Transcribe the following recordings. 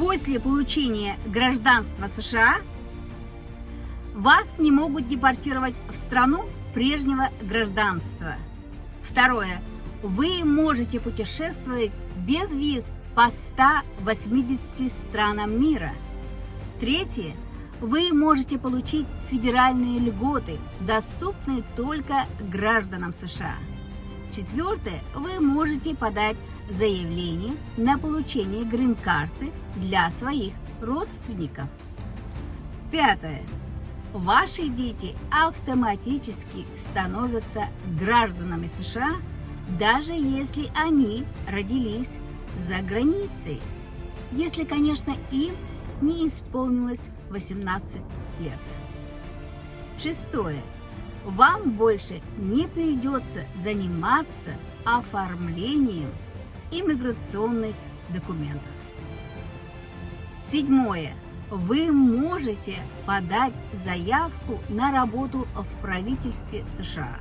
После получения гражданства США вас не могут депортировать в страну прежнего гражданства. Второе. Вы можете путешествовать без виз по 180 странам мира. Третье. Вы можете получить федеральные льготы, доступные только гражданам США. Четвертое. Вы можете подать заявление на получение грин-карты для своих родственников. Пятое. Ваши дети автоматически становятся гражданами США, даже если они родились за границей, если, конечно, им не исполнилось 18 лет. Шестое. Вам больше не придется заниматься оформлением иммиграционных документов. Седьмое. Вы можете подать заявку на работу в правительстве США.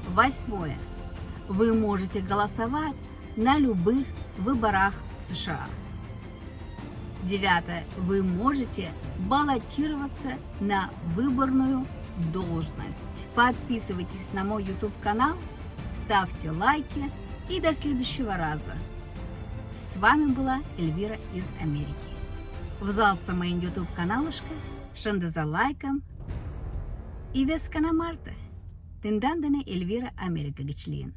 Восьмое. Вы можете голосовать на любых выборах в США. Девятое. Вы можете баллотироваться на выборную должность. Подписывайтесь на мой YouTube канал, ставьте лайки и до следующего раза. С вами была Эльвира из Америки. Взалца моим YouTube каналышка, шанды за лайком и вескана Марта. Тендандане Эльвира Америка Гичлиен.